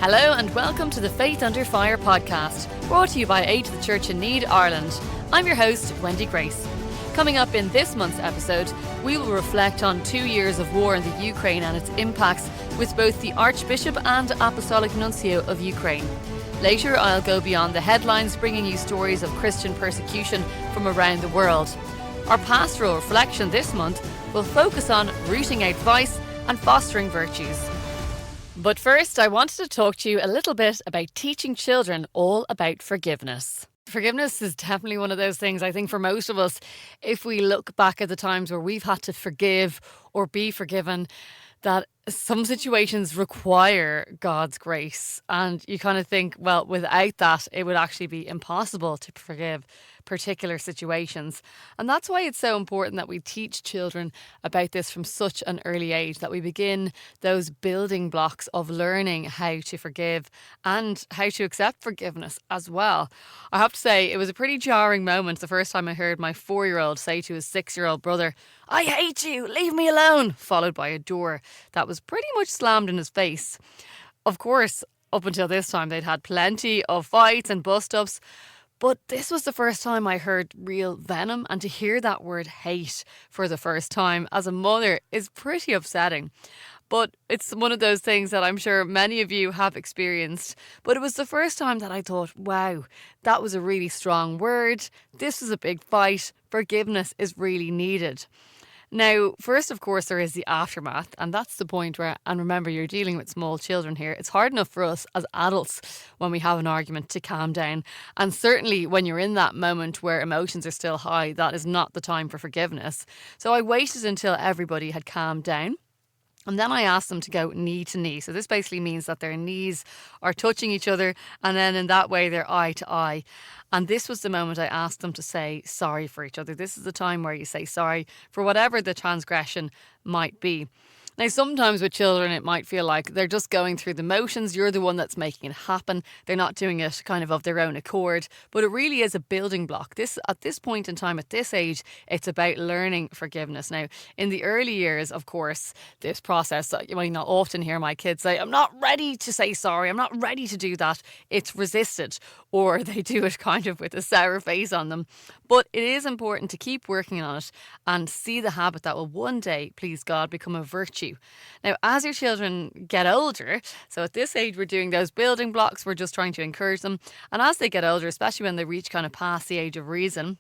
Hello and welcome to the Faith Under Fire podcast, brought to you by Aid to the Church in Need, Ireland. I'm your host, Wendy Grace. Coming up in this month's episode, we will reflect on 2 years of war in the Ukraine and its impacts with both the Archbishop and Apostolic Nuncio of Ukraine. Later, I'll go beyond the headlines, bringing you stories of Christian persecution from around the world. Our pastoral reflection this month will focus on rooting out vice and fostering virtues. But first, I wanted to talk to you a little bit about teaching children all about forgiveness. Forgiveness is definitely one of those things, I think, for most of us, if we look back at the times where we've had to forgive or be forgiven, that some situations require God's grace. And you kind of think, well, without that, it would actually be impossible to forgive particular situations. And that's why it's so important that we teach children about this from such an early age, that we begin those building blocks of learning how to forgive and how to accept forgiveness as well. I have to say, it was a pretty jarring moment the first time I heard my 4-year-old say to his 6-year-old brother, "I hate you, leave me alone," followed by a door that was pretty much slammed in his face. Of course, up until this time, they'd had plenty of fights and bust-ups, but this was the first time I heard real venom, and to hear that word hate for the first time as a mother is pretty upsetting. But it's one of those things that I'm sure many of you have experienced. But it was the first time that I thought, wow, that was a really strong word. This was a big fight. Forgiveness is really needed. Now, first, of course, there is the aftermath, and that's the point where, and remember, you're dealing with small children here. It's hard enough for us as adults when we have an argument to calm down. And certainly when you're in that moment where emotions are still high, that is not the time for forgiveness. So I waited until everybody had calmed down. And then I asked them to go knee to knee. So this basically means that their knees are touching each other, and then in that way they're eye to eye. And this was the moment I asked them to say sorry for each other. This is the time where you say sorry for whatever the transgression might be. Now, sometimes with children, it might feel like they're just going through the motions. You're the one that's making it happen. They're not doing it kind of their own accord. But it really is a building block. At this point in time, at this age, it's about learning forgiveness. Now, in the early years, of course, this process, you might not often hear my kids say, "I'm not ready to say sorry. I'm not ready to do that." It's resisted, or they do it kind of with a sour face on them. But it is important to keep working on it and see the habit that will one day, please God, become a virtue. Now, as your children get older, so at this age, we're doing those building blocks, we're just trying to encourage them. And as they get older, especially when they reach kind of past the age of reason,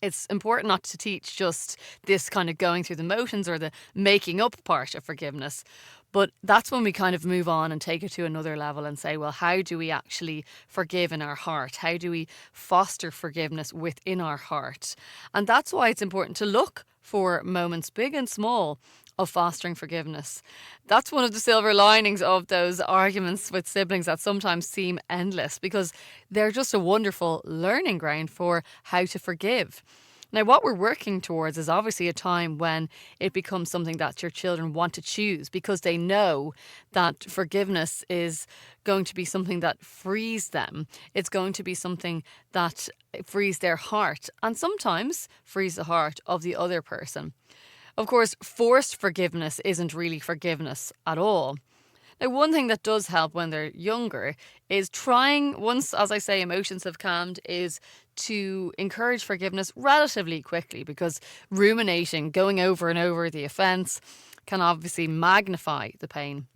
it's important not to teach just this kind of going through the motions or the making up part of forgiveness. But that's when we kind of move on and take it to another level and say, well, how do we actually forgive in our heart? How do we foster forgiveness within our heart? And that's why it's important to look for moments, big and small, of fostering forgiveness. That's one of the silver linings of those arguments with siblings that sometimes seem endless, because they're just a wonderful learning ground for how to forgive. Now, what we're working towards is obviously a time when it becomes something that your children want to choose, because they know that forgiveness is going to be something that frees them. It's going to be something that frees their heart, and sometimes frees the heart of the other person. Of course, forced forgiveness isn't really forgiveness at all. Now, one thing that does help when they're younger is trying, once, as I say, emotions have calmed, is to encourage forgiveness relatively quickly, because ruminating, going over and over the offence, can obviously magnify the pain.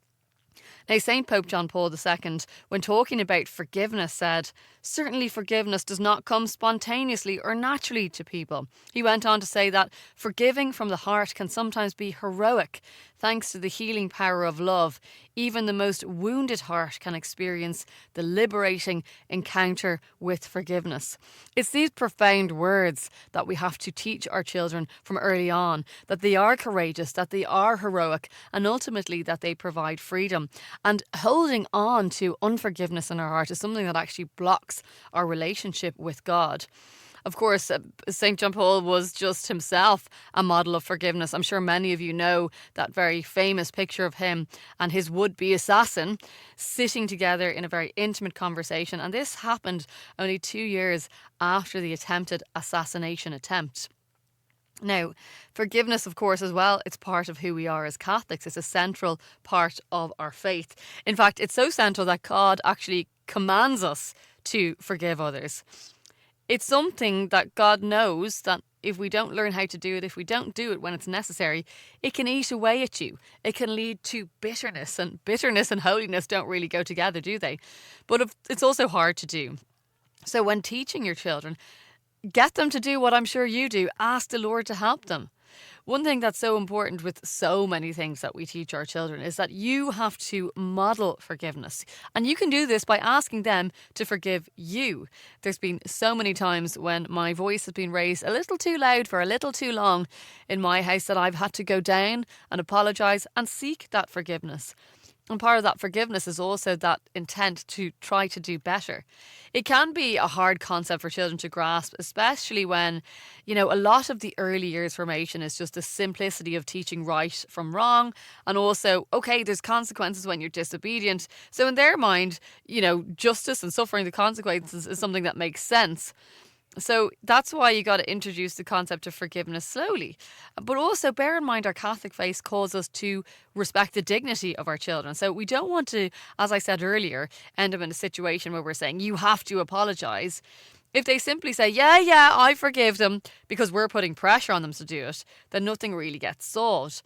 Now, St. Pope John Paul II, when talking about forgiveness, said, "Certainly forgiveness does not come spontaneously or naturally to people." He went on to say that forgiving from the heart can sometimes be heroic, thanks to the healing power of love. Even the most wounded heart can experience the liberating encounter with forgiveness. It's these profound words that we have to teach our children from early on, that they are courageous, that they are heroic, and ultimately that they provide freedom. And holding on to unforgiveness in our heart is something that actually blocks our relationship with God. Of course, St. John Paul was just himself a model of forgiveness. I'm sure many of you know that very famous picture of him and his would-be assassin sitting together in a very intimate conversation. And this happened only 2 years after the attempted assassination attempt. Now, forgiveness, of course, as well, it's part of who we are as Catholics. It's a central part of our faith. In fact, it's so central that God actually commands us to forgive others. It's something that God knows that if we don't learn how to do it, if we don't do it when it's necessary, it can eat away at you. It can lead to bitterness, and bitterness and holiness don't really go together, do they? But it's also hard to do. So when teaching your children, get them to do what I'm sure you do. Ask the Lord to help them. One thing that's so important with so many things that we teach our children is that you have to model forgiveness. And you can do this by asking them to forgive you. There's been so many times when my voice has been raised a little too loud for a little too long in my house that I've had to go down and apologise and seek that forgiveness. And part of that forgiveness is also that intent to try to do better. It can be a hard concept for children to grasp, especially when, a lot of the early years formation is just the simplicity of teaching right from wrong. And also, okay, there's consequences when you're disobedient. So in their mind, justice and suffering the consequences is something that makes sense. So that's why you got to introduce the concept of forgiveness slowly. But also bear in mind our Catholic faith calls us to respect the dignity of our children. So we don't want to, as I said earlier, end up in a situation where we're saying you have to apologise. If they simply say, yeah, I forgive them because we're putting pressure on them to do it, then nothing really gets solved.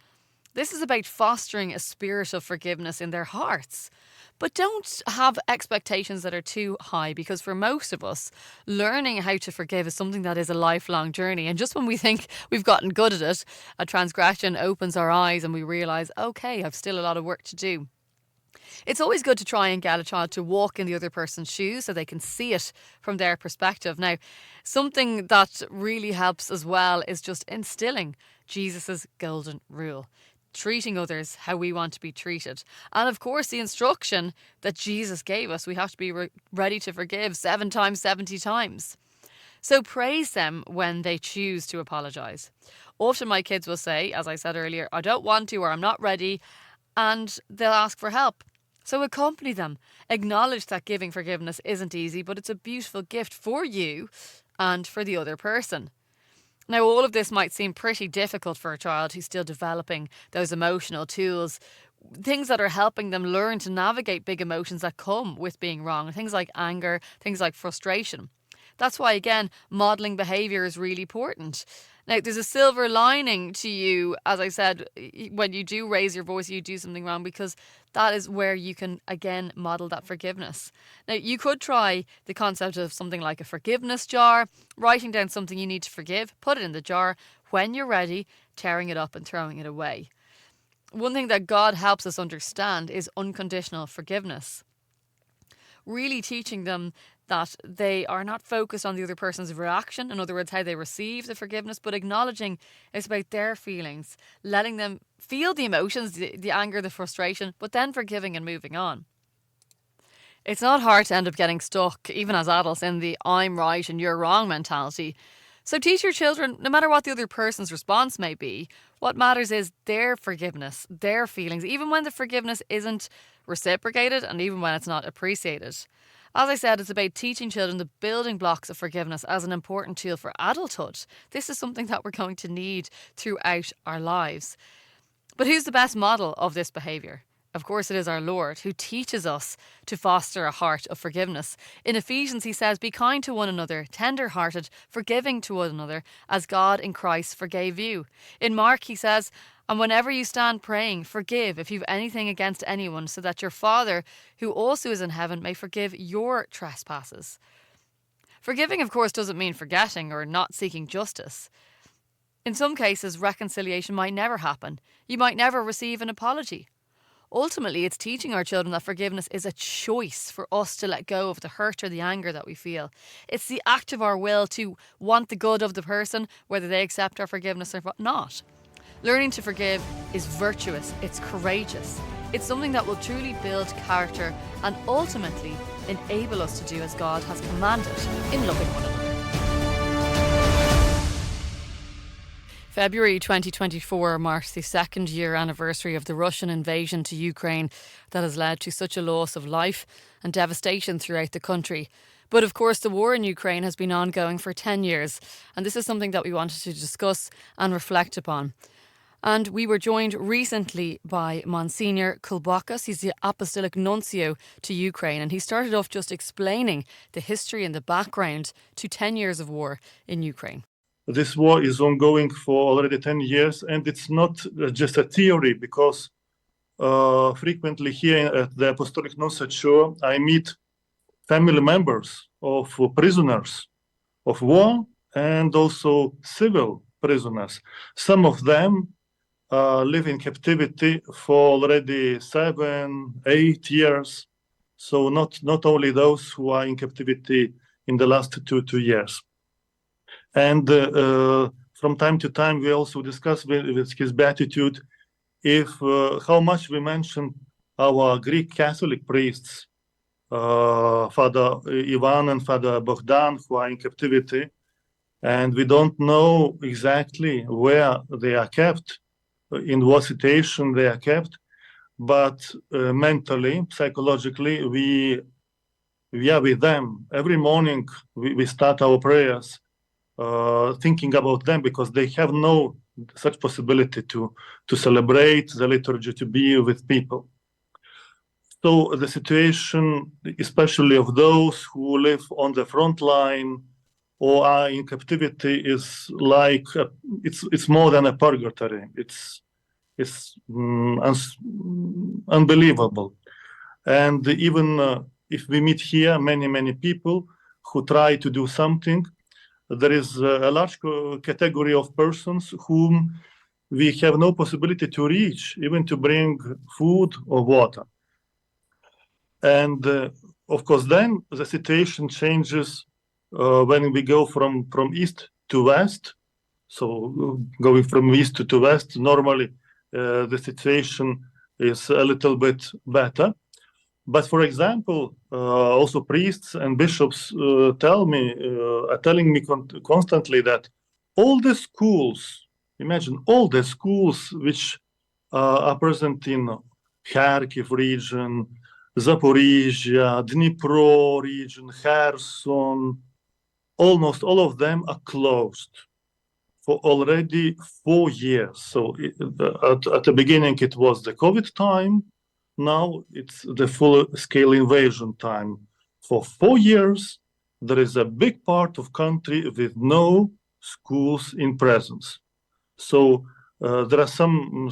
This is about fostering a spirit of forgiveness in their hearts. But don't have expectations that are too high, because for most of us, learning how to forgive is something that is a lifelong journey. And just when we think we've gotten good at it, a transgression opens our eyes and we realise, okay, I've still a lot of work to do. It's always good to try and get a child to walk in the other person's shoes so they can see it from their perspective. Now, something that really helps as well is just instilling Jesus's golden rule. Treating others how we want to be treated. And of course, the instruction that Jesus gave us, we have to be ready to forgive 7 times, 70 times. So praise them when they choose to apologise. Often my kids will say, as I said earlier, I don't want to, or I'm not ready, and they'll ask for help. So accompany them. Acknowledge that giving forgiveness isn't easy, but it's a beautiful gift for you and for the other person. Now, all of this might seem pretty difficult for a child who's still developing those emotional tools, things that are helping them learn to navigate big emotions that come with being wrong, things like anger, things like frustration. That's why, again, modelling behaviour is really important. Now, there's a silver lining to you, as I said, when you do raise your voice, you do something wrong, because that is where you can, again, model that forgiveness. Now, you could try the concept of something like a forgiveness jar, writing down something you need to forgive, put it in the jar, when you're ready, tearing it up and throwing it away. One thing that God helps us understand is unconditional forgiveness. Really teaching them that they are not focused on the other person's reaction, in other words, how they receive the forgiveness, but acknowledging it's about their feelings, letting them feel the emotions, the anger, the frustration, but then forgiving and moving on. It's not hard to end up getting stuck, even as adults, in the I'm right and you're wrong mentality. So teach your children, no matter what the other person's response may be, what matters is their forgiveness, their feelings, even when the forgiveness isn't reciprocated and even when it's not appreciated. As I said, it's about teaching children the building blocks of forgiveness as an important tool for adulthood. This is something that we're going to need throughout our lives. But who's the best model of this behaviour? Of course, it is our Lord, who teaches us to foster a heart of forgiveness. In Ephesians, he says, be kind to one another, tender-hearted, forgiving to one another, as God in Christ forgave you. In Mark, he says, and whenever you stand praying, forgive if you've anything against anyone, so that your Father, who also is in heaven, may forgive your trespasses. Forgiving, of course, doesn't mean forgetting or not seeking justice. In some cases, reconciliation might never happen. You might never receive an apology. Ultimately, it's teaching our children that forgiveness is a choice for us to let go of the hurt or the anger that we feel. It's the act of our will to want the good of the person, whether they accept our forgiveness or not. Learning to forgive is virtuous, it's courageous. It's something that will truly build character and ultimately enable us to do as God has commanded in loving one another. February 2024 marks the second year anniversary of the Russian invasion to Ukraine that has led to such a loss of life and devastation throughout the country. But of course, the war in Ukraine has been ongoing for 10 years, and this is something that we wanted to discuss and reflect upon. And we were joined recently by Monsignor Kulbakas. He's the Apostolic Nuncio to Ukraine, and he started off just explaining the history and the background to 10 years of war in Ukraine. This war is ongoing for already 10 years, and it's not just a theory, because frequently here at the Apostolic Nuncio I meet family members of prisoners of war and also civil prisoners. Some of them live in captivity for already 7, 8 years. So not only those who are in captivity in the last two years. And from time to time, we also discuss with His Beatitude how much we mention our Greek Catholic priests, Father Ivan and Father Bogdan, who are in captivity, and we don't know exactly where they are kept, in what situation they are kept, but mentally, psychologically, we are with them. Every morning we start our prayers thinking about them, because they have no such possibility to celebrate the liturgy, to be with people. So the situation, especially of those who live on the front line or are in captivity, is like it's more than a purgatory. It's unbelievable. And even if we meet here many people who try to do something, there is a large category of persons whom we have no possibility to reach, even to bring food or water. And of course, then the situation changes when we go from east to west. So going from east to west, normally the situation is a little bit better. But for example, also priests and bishops are telling me constantly that all the schools, imagine all the schools which are present in Kharkiv region, Zaporizhia, Dnipro region, Kherson, almost all of them are closed for already 4 years. So at the beginning it was the COVID time. Now it's the full-scale invasion time. For 4 years, there is a big part of country with no schools in presence. So there are some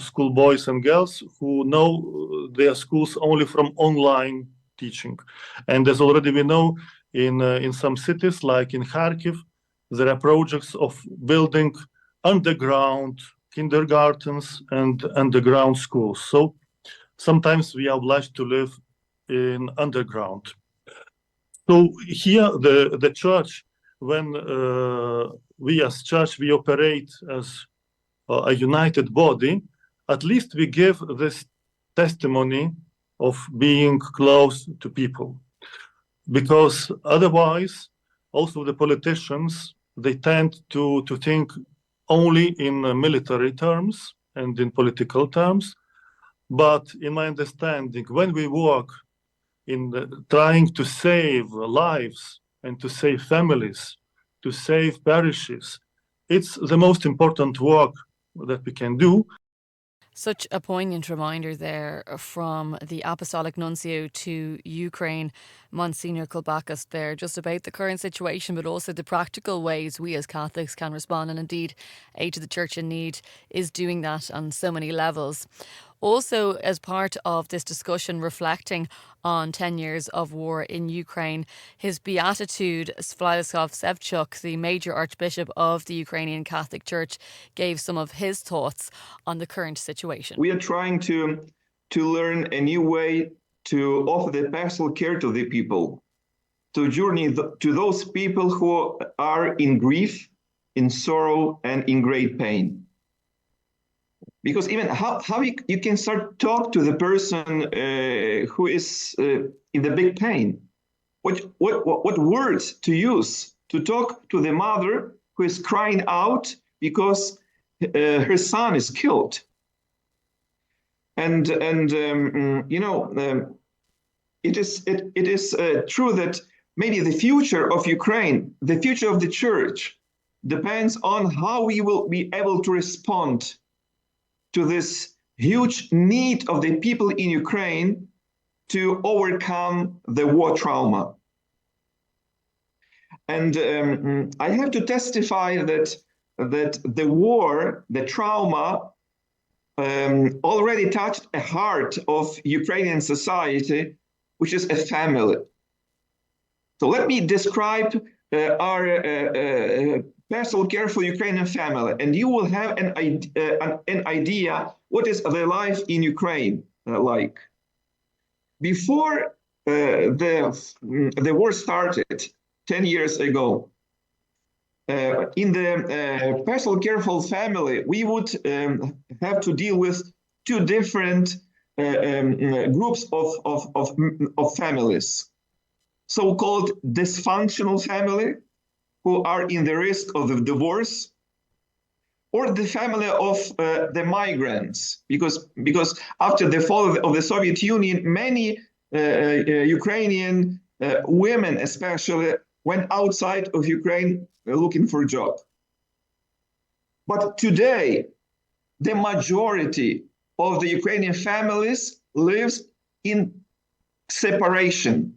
school boys and girls who know their schools only from online teaching. And as already we know, in some cities, like in Kharkiv, there are projects of building underground kindergartens and underground schools. So sometimes we are obliged to live in underground. So here, the church, when we as church, we operate as a united body, at least we give this testimony of being close to people. Because otherwise, also the politicians, they tend to think only in military terms and in political terms. But in my understanding, when we work in trying to save lives and to save families, to save parishes, it's the most important work that we can do. Such a poignant reminder there from the Apostolic Nuncio to Ukraine, Monsignor Kulbakas, there, just about the current situation, but also the practical ways we as Catholics can respond. And indeed, Aid to the Church in Need is doing that on so many levels. Also, as part of this discussion reflecting on 10 years of war in Ukraine, His Beatitude Sviatoslav Sevchuk, the major Archbishop of the Ukrainian Catholic Church, gave some of his thoughts on the current situation. We are trying to learn a new way to offer the pastoral care to the people, to journey to those people who are in grief, in sorrow, and in great pain. Because even how you can start talk to the person who is in the big pain. What words to use to talk to the mother who is crying out because her son is killed. And it is true that maybe the future of Ukraine, the future of the church, depends on how we will be able to respond to this huge need of the people in Ukraine to overcome the war trauma. And I have to testify that the war, the trauma, already touched a heart of Ukrainian society, which is a family. So let me describe our pastoral care for Ukrainian family, and you will have an idea what is the life in Ukraine like. Before the war started 10 years ago, in the pastoral care for family, we would have to deal with two different groups of families. So-called dysfunctional family, who are in the risk of the divorce, or the family of the migrants, because after the fall of the Soviet Union, many Ukrainian women especially went outside of Ukraine looking for a job. But today, the majority of the Ukrainian families lives in separation,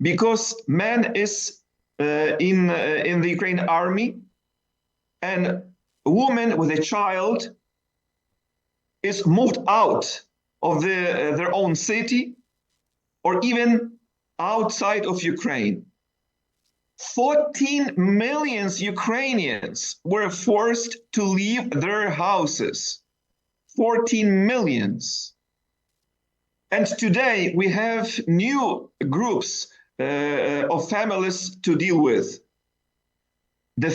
because man is in the Ukrainian army, and a woman with a child is moved out of their own city, or even outside of Ukraine. 14 million Ukrainians were forced to leave their houses. 14 million. And today we have new groups of families to deal with. The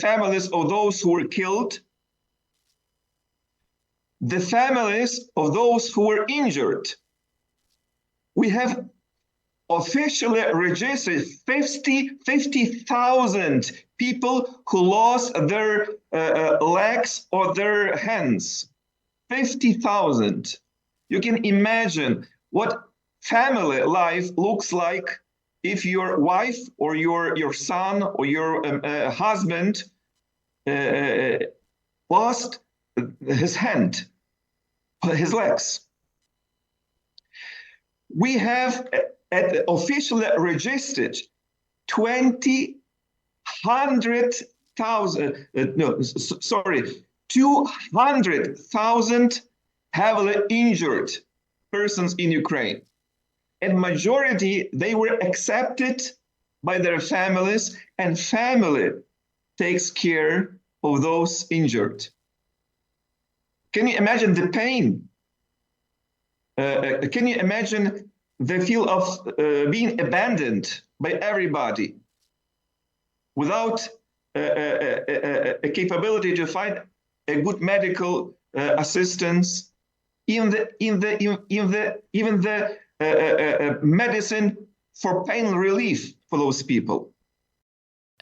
families of those who were killed, the families of those who were injured. We have officially registered 50,000 people who lost their legs or their hands. 50,000. You can imagine what family life looks like if your wife or your son or your husband lost his hand, his legs. We have officially registered 200,000 heavily injured persons in Ukraine. And majority, they were accepted by their families, and family takes care of those injured. Can you imagine the pain? Can you imagine the feel of being abandoned by everybody without a capability to find a good medical assistance, even the medicine for pain relief for those people?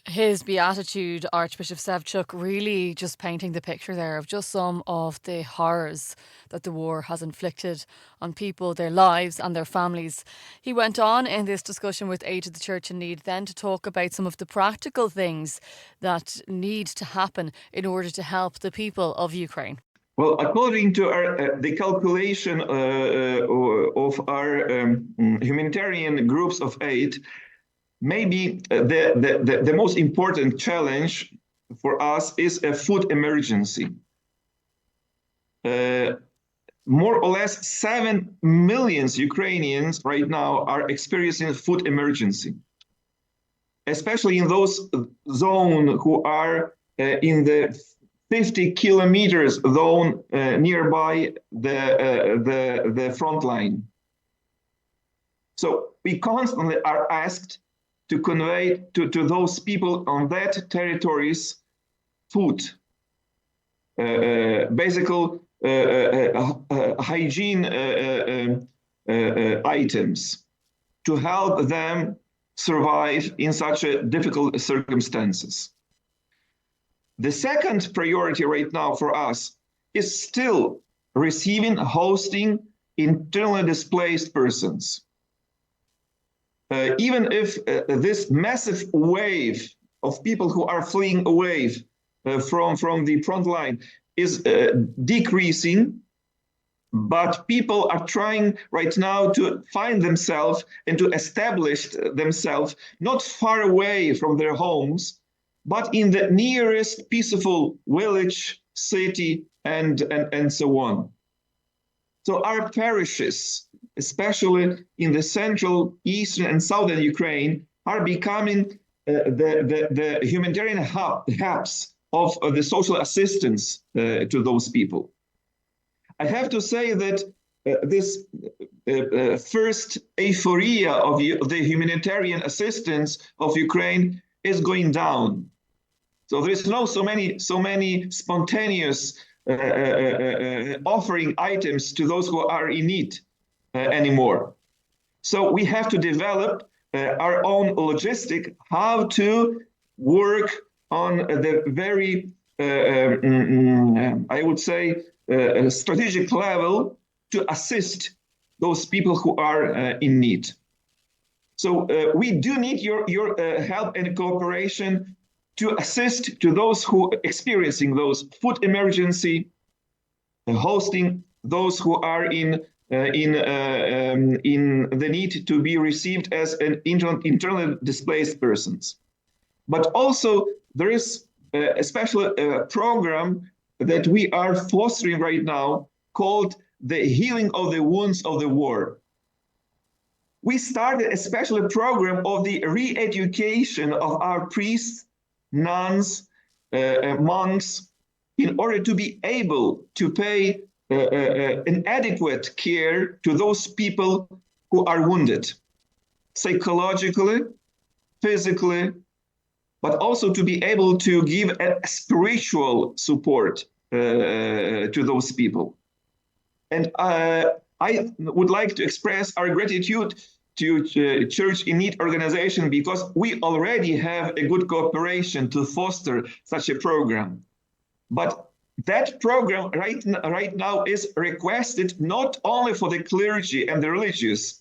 His Beatitude, Archbishop Sevchuk, really just painting the picture there of just some of the horrors that the war has inflicted on people, their lives and their families. He went on in this discussion with Aid to the Church in Need then to talk about some of the practical things that need to happen in order to help the people of Ukraine. Well, according to the calculation of our humanitarian groups of aid, maybe the most important challenge for us is a food emergency. More or less 7 million Ukrainians right now are experiencing a food emergency, especially in those zones who are in the 50 kilometers zone nearby the front line. So we constantly are asked to convey to those people on that territories food, basic hygiene items to help them survive in such difficult circumstances. The second priority right now for us is still receiving, hosting internally displaced persons. Even if this massive wave of people who are fleeing away from the front line is decreasing, but people are trying right now to find themselves and to establish themselves not far away from their homes, but in the nearest peaceful village, city, and so on. So our parishes, especially in the central, eastern, and southern Ukraine, are becoming the humanitarian hubs of the social assistance to those people. I have to say that this first euphoria of the humanitarian assistance of Ukraine is going down. So there is no so many spontaneous offering items to those who are in need anymore. So we have to develop our own logistic, how to work on the very, I would say, strategic level to assist those people who are in need. So we do need your help and cooperation to assist to those who are experiencing those food emergency, hosting those who are in the need to be received as an internally displaced persons. But also there is a special program that we are fostering right now called the Healing of the Wounds of the War. We started a special program of the re-education of our priests, nuns, monks, in order to be able to pay an adequate care to those people who are wounded, psychologically, physically, but also to be able to give a spiritual support to those people. And I would like to express our gratitude to Church in Need organization, because we already have a good cooperation to foster such a program. But that program right now is requested not only for the clergy and the religious,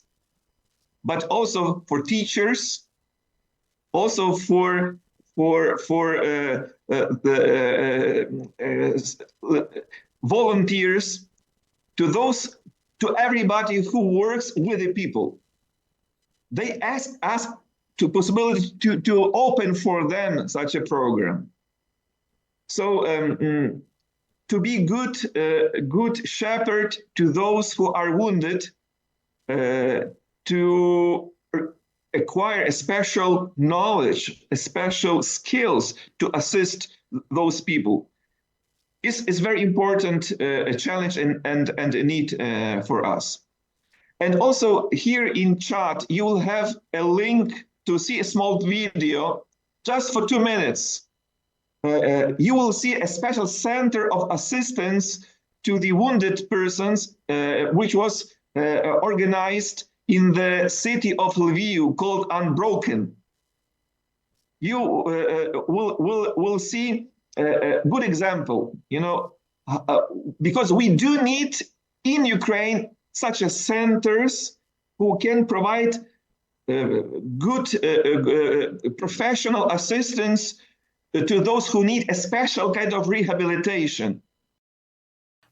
but also for teachers, also for the volunteers, to everybody who works with the people. They ask to possibility to open for them such a program. So to be good shepherd to those who are wounded, to acquire a special knowledge, a special skills to assist those people is very important a challenge and a need for us. And also here in chat, you will have a link to see a small video just for 2 minutes. You will see a special center of assistance to the wounded persons, which was organized in the city of Lviv called Unbroken. You will see a good example, because we do need in Ukraine such as centers who can provide good professional assistance to those who need a special kind of rehabilitation.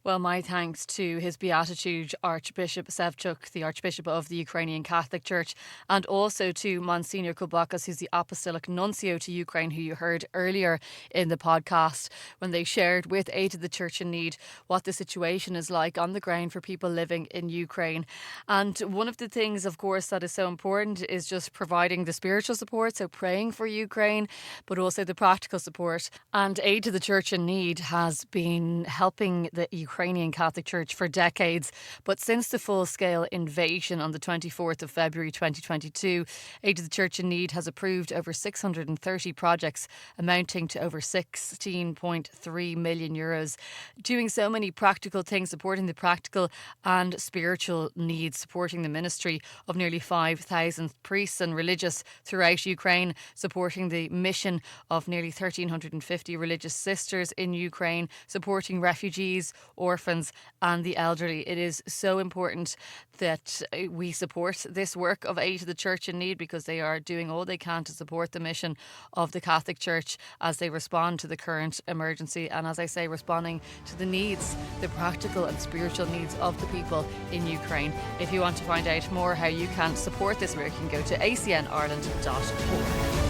Well, my thanks to His Beatitude Archbishop Sevchuk, the Archbishop of the Ukrainian Catholic Church, and also to Monsignor Kulbakas, who's the Apostolic Nuncio to Ukraine, who you heard earlier in the podcast, when they shared with Aid to the Church in Need what the situation is like on the ground for people living in Ukraine. And one of the things, of course, that is so important is just providing the spiritual support, so praying for Ukraine, but also the practical support. And Aid to the Church in Need has been helping the Ukrainian Catholic Church for decades, but since the full-scale invasion on the 24th of February 2022, Aid to the Church in Need has approved over 630 projects amounting to over 16.3 million euros, doing so many practical things, supporting the practical and spiritual needs, supporting the ministry of nearly 5,000 priests and religious throughout Ukraine, supporting the mission of nearly 1,350 religious sisters in Ukraine, supporting refugees, orphans and the elderly. It is so important that we support this work of Aid to the Church in Need, because they are doing all they can to support the mission of the Catholic Church as they respond to the current emergency, and as I say, responding to the needs, the practical and spiritual needs of the people in Ukraine. If you want to find out more how you can support this work, you can go to acnireland.org.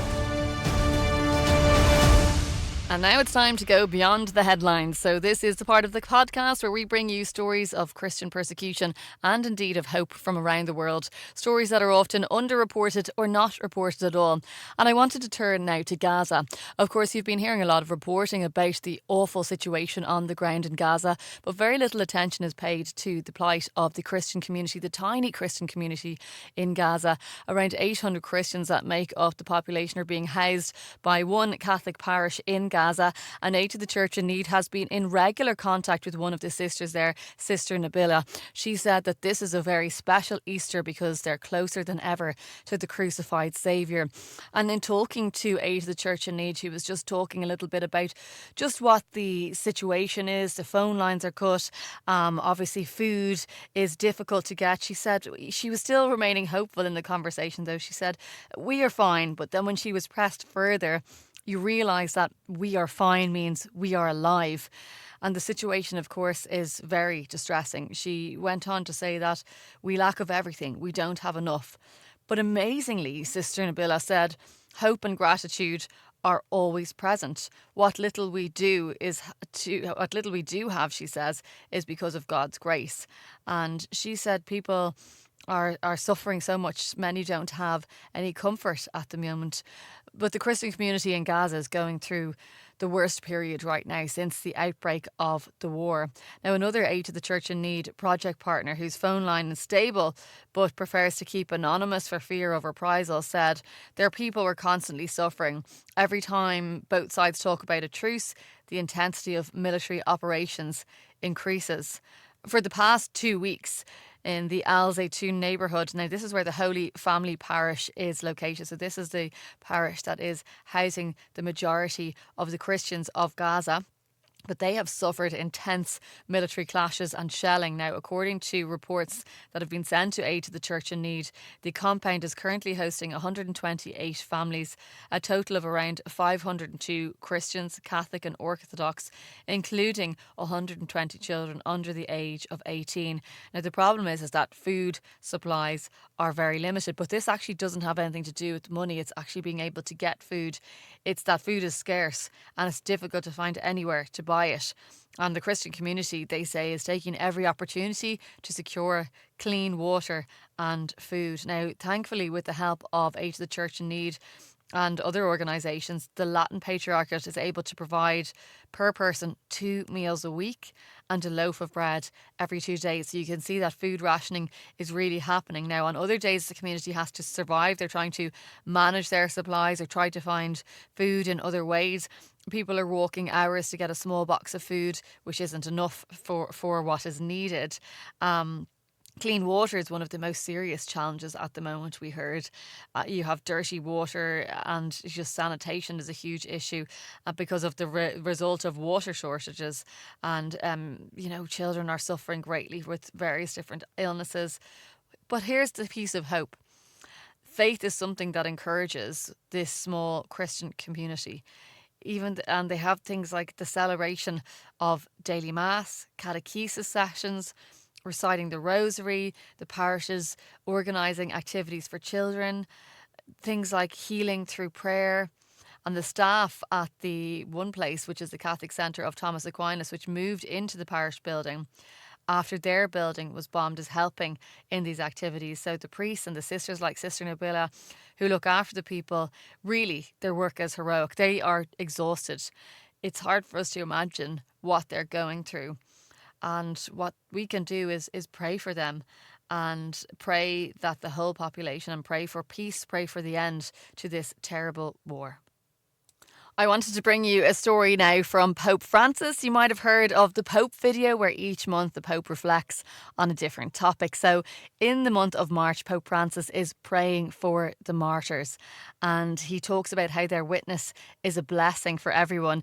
And now it's time to go beyond the headlines. So this is the part of the podcast where we bring you stories of Christian persecution and indeed of hope from around the world. Stories that are often underreported or not reported at all. And I wanted to turn now to Gaza. Of course, you've been hearing a lot of reporting about the awful situation on the ground in Gaza, but very little attention is paid to the plight of the Christian community, the tiny Christian community in Gaza. Around 800 Christians that make up the population are being housed by one Catholic parish in Gaza. And Aid to the Church in Need has been in regular contact with one of the sisters there, Sister Nabila. She said that this is a very special Easter because they're closer than ever to the crucified Saviour. And in talking to Aid to the Church in Need, she was just talking a little bit about just what the situation is. The phone lines are cut. Obviously, food is difficult to get. She said she was still remaining hopeful in the conversation, though. She said, we are fine. But then when she was pressed further, you realise that we are fine means we are alive. And the situation, of course, is very distressing. She went on to say that we lack of everything. We don't have enough. But amazingly, Sister Nabila said, hope and gratitude are always present. What little we do have, she says, is because of God's grace. And she said people are suffering so much. Many don't have any comfort at the moment. But the Christian community in Gaza is going through the worst period right now since the outbreak of the war. Now, another Aid to the Church in Need project partner whose phone line is stable but prefers to keep anonymous for fear of reprisal said their people were constantly suffering. Every time both sides talk about a truce, the intensity of military operations increases. For the past 2 weeks, in the Al Zaytun neighbourhood. Now, this is where the Holy Family Parish is located. So this is the parish that is housing the majority of the Christians of Gaza. But they have suffered intense military clashes and shelling. Now, according to reports that have been sent to Aid to the Church in Need, the compound is currently hosting 128 families, a total of around 502 Christians, Catholic and Orthodox, including 120 children under the age of 18. Now, the problem is that food supplies are very limited, but this actually doesn't have anything to do with money. It's actually being able to get food. It's that food is scarce and it's difficult to find anywhere to buy it. And the Christian community, they say, is taking every opportunity to secure clean water and food. Now, thankfully, with the help of Aid to the Church in Need and other organisations, the Latin Patriarchate is able to provide per person 2 meals a week and a loaf of bread every 2 days. So you can see that food rationing is really happening. Now, on other days, the community has to survive. They're trying to manage their supplies or try to find food in other ways. People are walking hours to get a small box of food, which isn't enough for what is needed. Clean water is one of the most serious challenges at the moment, we heard. You have dirty water and just sanitation is a huge issue because of the result of water shortages. And, children are suffering greatly with various different illnesses. But here's the piece of hope. Faith is something that encourages this small Christian community. And they have things like the celebration of daily mass, catechesis sessions, reciting the rosary, the parishes organising activities for children, things like healing through prayer. And the staff at the one place, which is the Catholic Centre of Thomas Aquinas, which moved into the parish building after their building was bombed, is helping in these activities. So the priests and the sisters like Sister Nabila, who look after the people, really, their work is heroic. They are exhausted. It's hard for us to imagine what they're going through. And what we can do is pray for them, and pray that the whole population, and pray for peace, pray for the end to this terrible war. I wanted to bring you a story now from Pope Francis. You might have heard of the Pope video, where each month the Pope reflects on a different topic. So in the month of March, Pope Francis is praying for the martyrs, and he talks about how their witness is a blessing for everyone.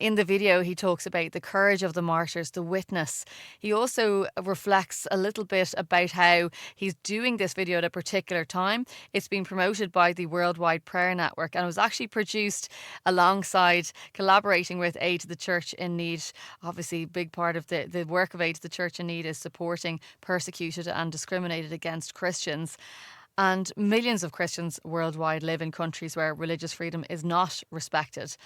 In the video, he talks about the courage of the martyrs, the witness. He also reflects a little bit about how he's doing this video at a particular time. It's been promoted by the Worldwide Prayer Network, and it was actually produced alongside collaborating with Aid to the Church in Need. Obviously, a big part of the work of Aid to the Church in Need is supporting persecuted and discriminated against Christians. And millions of Christians worldwide live in countries where religious freedom is not respected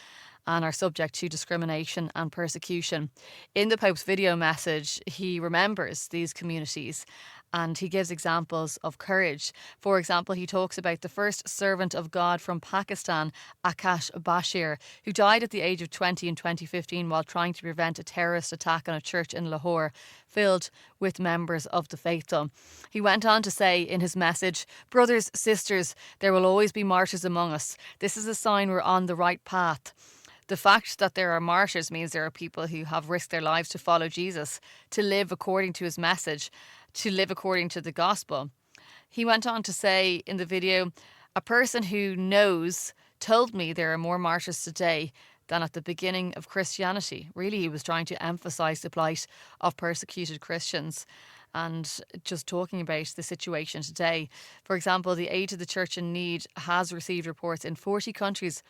and are subject to discrimination and persecution. In the Pope's video message, he remembers these communities, and he gives examples of courage. For example, he talks about the first servant of God from Pakistan, Akash Bashir, who died at the age of 20 in 2015 while trying to prevent a terrorist attack on a church in Lahore filled with members of the faithful. He went on to say in his message, "Brothers, sisters, there will always be martyrs among us. This is a sign we're on the right path. The fact that there are martyrs means there are people who have risked their lives to follow Jesus, to live according to his message, to live according to the gospel." He went on to say in the video, "A person who knows told me there are more martyrs today than at the beginning of Christianity." Really, he was trying to emphasise the plight of persecuted Christians and just talking about the situation today. For example, the Aid to the Church in Need has received reports in 40 countries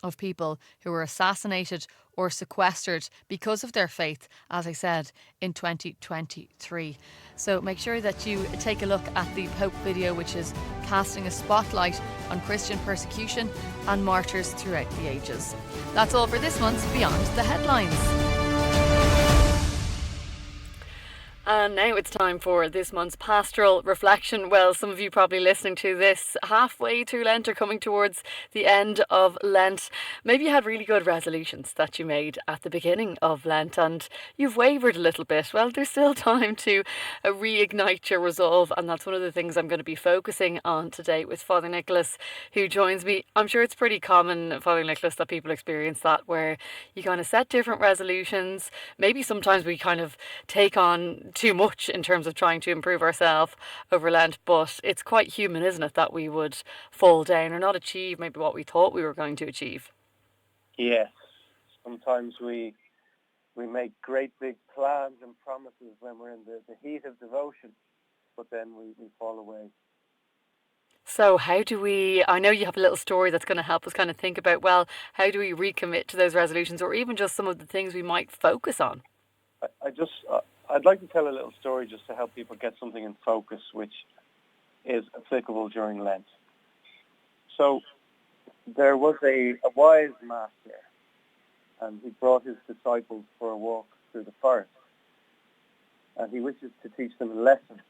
of people who were assassinated or sequestered because of their faith, as I said, in 2023. So make sure that you take a look at the Pope video, which is casting a spotlight on Christian persecution and martyrs throughout the ages. That's all for this month's Beyond the Headlines. And now it's time for this month's pastoral reflection. Well, some of you probably listening to this halfway through Lent or coming towards the end of Lent. Maybe you had really good resolutions that you made at the beginning of Lent and you've wavered a little bit. Well, there's still time to reignite your resolve, and that's one of the things I'm going to be focusing on today with Father Nicholas, who joins me. I'm sure it's pretty common, Father Nicholas, that people experience that, where you kind of set different resolutions. Maybe sometimes we kind of take on too much in terms of trying to improve ourselves over Lent, but it's quite human, isn't it, that we would fall down or not achieve maybe what we thought we were going to achieve. Yes, sometimes we make great big plans and promises when we're in the heat of devotion, but then we fall away. So how do we, I know you have a little story that's going to help us kind of think about, well, how do we recommit to those resolutions, or even just some of the things we might focus on? I'd like to tell a little story just to help people get something in focus which is applicable during Lent. So there was a wise master, and he brought his disciples for a walk through the forest, and he wishes to teach them a lesson.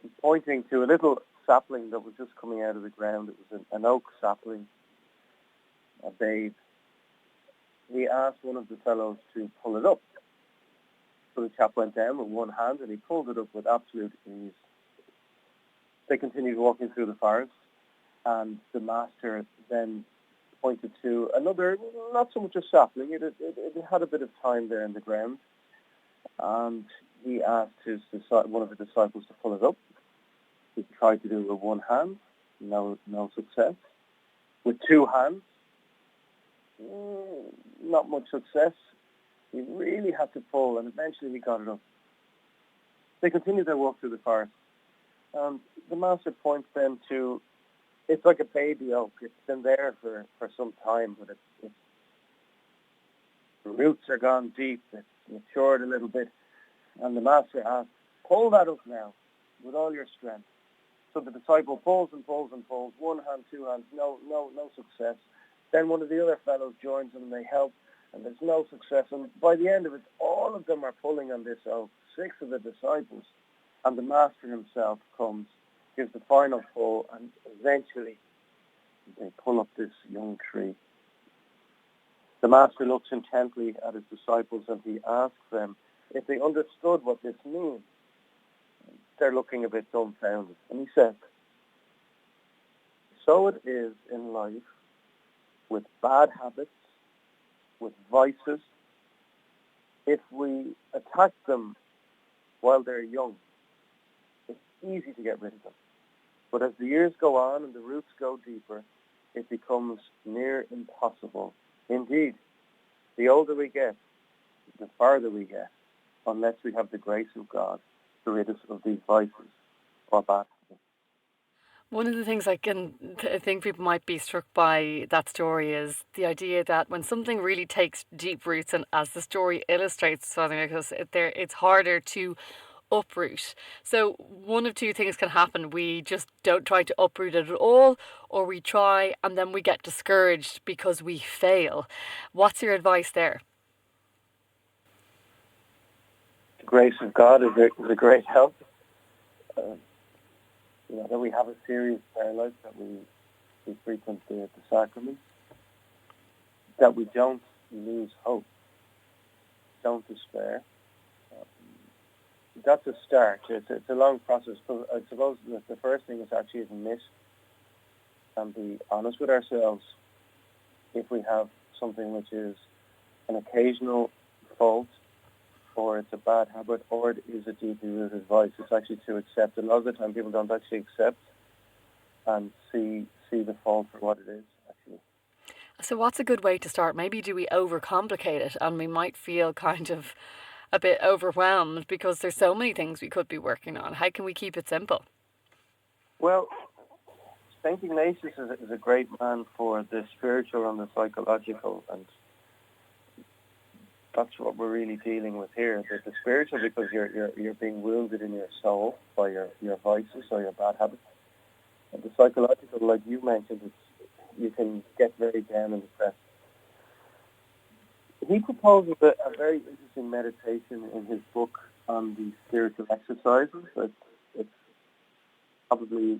He's pointing to a little sapling that was just coming out of the ground. It was an oak sapling, a babe. He asked one of the fellows to pull it up. So the chap went down with one hand and he pulled it up with absolute ease. They continued walking through the forest, and the master then pointed to another, not so much a sapling, it had a bit of time there in the ground, and he asked one of the disciples to pull it up. He tried to do it with one hand, no success. With two hands, not much success. He really had to pull, and eventually he got it up. They continued their walk through the forest. The master points then to, it's like a baby oak. It's been there for some time, but the roots are gone deep. It's matured a little bit. And the master asks, pull that up now with all your strength. So the disciple pulls and pulls and pulls. One hand, two hands, no success. Then one of the other fellows joins them and they help, and there's no success. And by the end of it, all of them are pulling on this oak, 6 of the disciples. And the master himself comes, gives the final pull, and eventually they pull up this young tree. The master looks intently at his disciples and he asks them, if they understood what this means, they're looking a bit dumbfounded. And he said, so it is in life with bad habits, with vices. If we attack them while they're young, it's easy to get rid of them. But as the years go on and the roots go deeper, it becomes near impossible. Indeed, the older we get, the farther we get, unless we have the grace of God to rid us of these vices or bad habits. One of the things I think people might be struck by that story is the idea that when something really takes deep roots, and as the story illustrates, something like this, it's harder to uproot. So one of two things can happen. We just don't try to uproot it at all, or we try and then we get discouraged because we fail. What's your advice there? The grace of God is a great help. That we have a serious prayer life, that we frequent the sacraments, that we don't lose hope, don't despair. That's a start. It's a long process, but I suppose that the first thing is actually admit and be honest with ourselves if we have something which is an occasional fault, or it's a bad habit, or it is a deeply rooted vice. It's actually to accept. A lot of the time people don't actually accept and see the fault for what it is, actually. So what's a good way to start? Maybe do we overcomplicate it and we might feel kind of a bit overwhelmed because there's so many things we could be working on. How can we keep it simple? Well, St. Ignatius is a great man for the spiritual and the psychological, and that's what we're really dealing with here. The spiritual, because you're being wounded in your soul by your vices or your bad habits. And the psychological, like you mentioned, you can get very down and depressed. He proposes a very interesting meditation in his book on the spiritual exercises. It's probably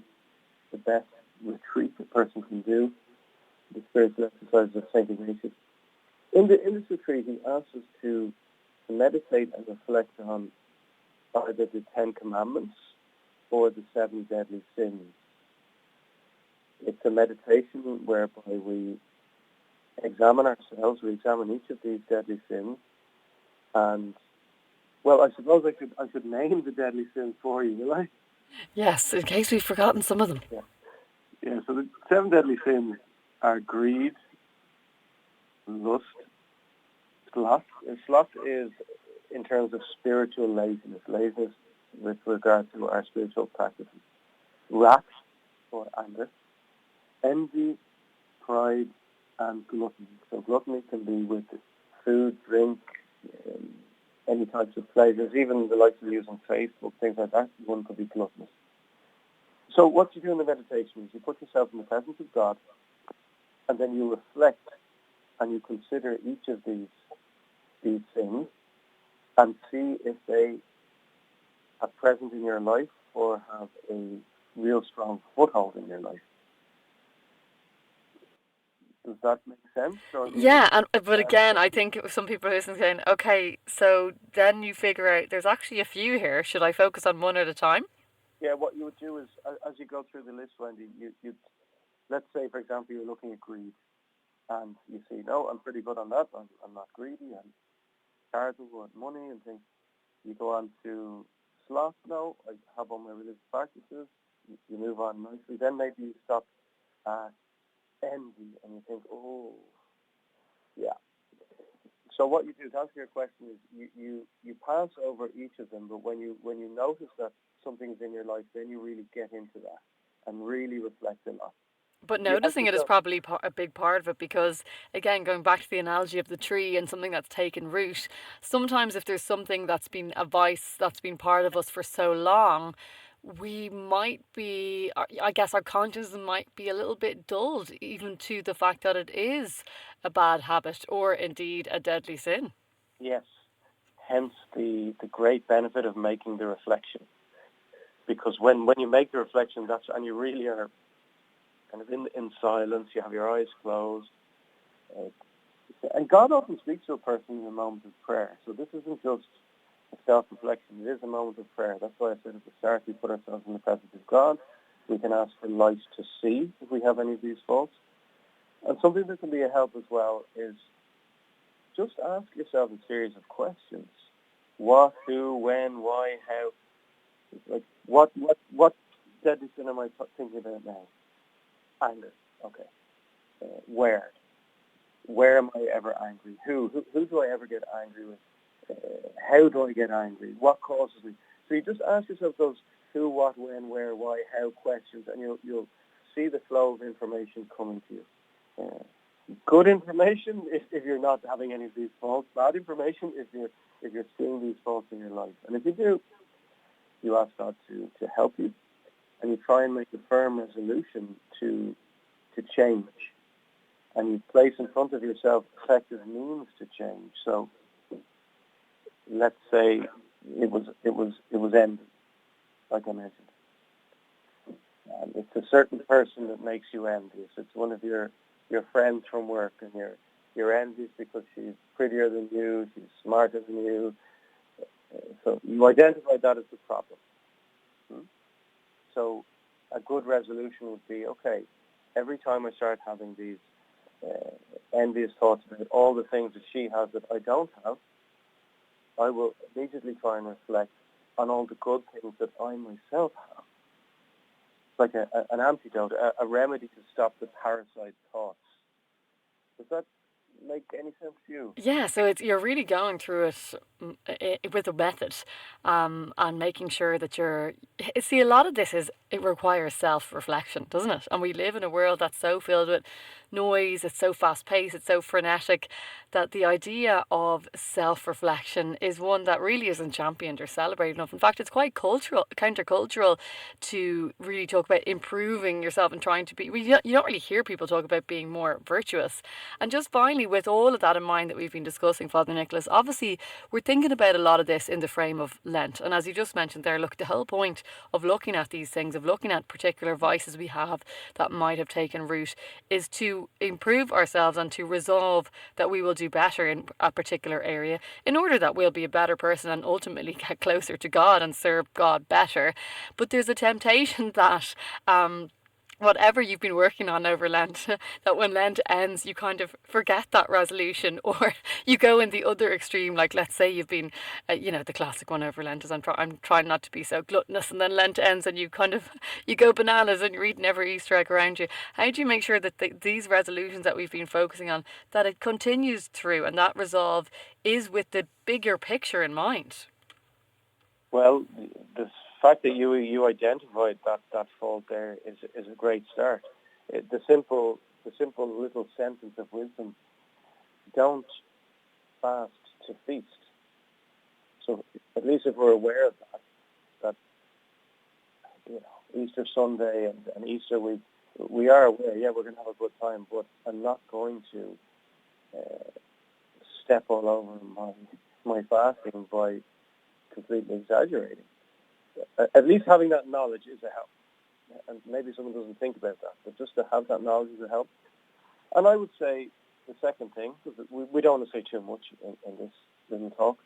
the best retreat a person can do, the spiritual exercises of St. Ignatius. In this retreat, he asks us to meditate and reflect on either the 10 Commandments or the 7 deadly sins. It's a meditation whereby we examine ourselves, we examine each of these deadly sins, and, well, I suppose I should name the deadly sins for you, will I? Yes, in case we've forgotten some of them. Yeah, so the 7 deadly sins are greed, lust, sloth. Sloth is in terms of spiritual laziness with regard to our spiritual practices. Wrath, or anger, envy, pride, and gluttony. So gluttony can be with food, drink, any types of pleasures, even the likes of using Facebook, things like that. One could be gluttonous. So what you do in the meditation is you put yourself in the presence of God, and then you reflect and you consider each of these things and see if they are present in your life or have a real strong foothold in your life. Does that make sense? Yeah, but again, I think some people are listening saying, okay, so then you figure out there's actually a few here. Should I focus on one at a time? Yeah, what you would do is, as you go through the list, Wendy, you let's say, for example, you're looking at greed, and you see, no, I'm pretty good on that. I'm not greedy. I'm charitable with money and things. You go on to sloth. No, I have all my religious practices. You move on nicely. Then maybe you stop at envy, and you think, oh, yeah. So what you do, to answer your question, is you pass over each of them, but when you notice that something's in your life, then you really get into that and really reflect a lot. But noticing it is probably a big part of it, because, again, going back to the analogy of the tree and something that's taken root, sometimes if there's something that's been a vice that's been part of us for so long, we might be, I guess our conscience might be a little bit dulled even to the fact that it is a bad habit or indeed a deadly sin. Yes, hence the great benefit of making the reflection. Because when you make the reflection, and you really are kind of in silence, you have your eyes closed, and God often speaks to a person in a moment of prayer. So this isn't just self-reflection. It is a moment of prayer. That's why I said at the start we put ourselves in the presence of God. We can ask for light to see if we have any of these faults. And something that can be a help as well is just ask yourself a series of questions. What, who, when, why, how. Like, what deadly sin am I thinking about now? Anger. Okay. Where? Where am I ever angry? Who do I ever get angry with? How do I get angry? What causes me? So you just ask yourself those who, what, when, where, why, how questions, and you'll see the flow of information coming to you. Good information if you're not having any of these faults. Bad information if you're seeing these faults in your life. And if you do, you ask God to help you, and you try and make a firm resolution to change. And you place in front of yourself effective means to change. So let's say it was envy, like I mentioned. And it's a certain person that makes you envious. It's one of your friends from work, and you're envious because she's prettier than you, she's smarter than you. So you identify that as the problem. So a good resolution would be, okay, every time I start having these envious thoughts about all the things that she has that I don't have, I will immediately try and reflect on all the good things that I myself have. It's like an antidote, a remedy to stop the parasite thoughts. Does that make any sense to you? Yeah, so you're really going through it with a method, and making sure that see, a lot of this it requires self-reflection, doesn't it? And we live in a world that's so filled with noise, it's so fast-paced, it's so frenetic, that the idea of self-reflection is one that really isn't championed or celebrated enough. In fact, it's quite countercultural to really talk about improving yourself and trying to be. You don't really hear people talk about being more virtuous. And just finally, with all of that in mind that we've been discussing, Father Nicholas, obviously we're thinking about a lot of this in the frame of Lent. And as you just mentioned there, look, the whole point of looking at these things, of looking at particular vices we have that might have taken root, is to improve ourselves and to resolve that we will do better in a particular area in order that we'll be a better person and ultimately get closer to God and serve God better. But there's a temptation that whatever you've been working on over Lent, that when Lent ends, you kind of forget that resolution, or you go in the other extreme. Like, let's say you've been, the classic one over Lent is I'm trying not to be so gluttonous, and then Lent ends and you go bananas and you're eating every Easter egg around you. How do you make sure that these resolutions that we've been focusing on, that it continues through, and that resolve is with the bigger picture in mind? Well, the fact that you identified that fault there is a great start. The simple little sentence of wisdom: don't fast to feast. So at least if we're aware of that Easter Sunday and Easter week, we are aware. Yeah, we're going to have a good time, but I'm not going to step all over my fasting by completely exaggerating. At least having that knowledge is a help. And maybe someone doesn't think about that, but just to have that knowledge is a help. And I would say the second thing, because we don't want to say too much in this little talk,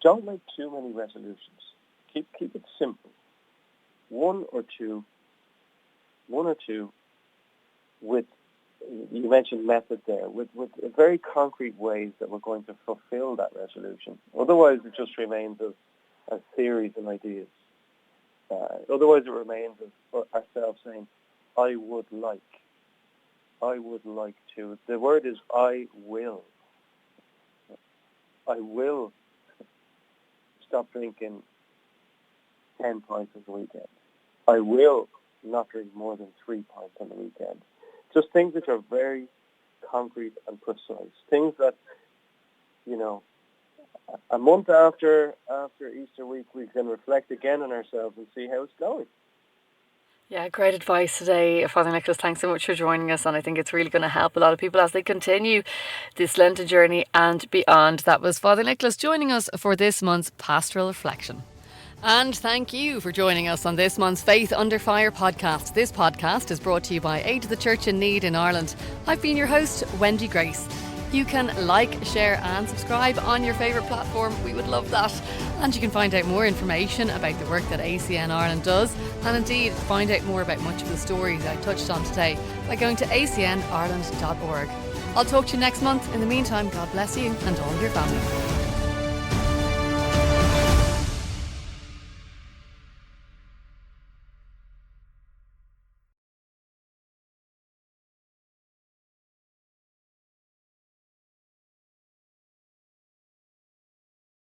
don't make too many resolutions. Keep it simple. One or two with, you mentioned method there, with very concrete ways that we're going to fulfill that resolution. Otherwise it just remains as theories and ideas. Otherwise it remains as ourselves saying, I would like to. The word is I will. I will stop drinking 10 pints on the weekend. I will not drink more than 3 pints on the weekend. Just things which are very concrete and precise. Things that, a month after Easter week, we can reflect again on ourselves and see how it's going. Yeah, great advice today, Father Nicholas. Thanks so much for joining us, and I think it's really going to help a lot of people as they continue this Lenten journey and beyond. That was Father Nicholas joining us for this month's Pastoral Reflection. And thank you for joining us on this month's Faith Under Fire podcast. This podcast is brought to you by Aid to the Church in Need in Ireland. I've been your host, Wendy Grace. You can like, share and subscribe on your favourite platform. We would love that. And you can find out more information about the work that ACN Ireland does, and indeed find out more about much of the stories I touched on today by going to acnireland.org. I'll talk to you next month. In the meantime, God bless you and all your family.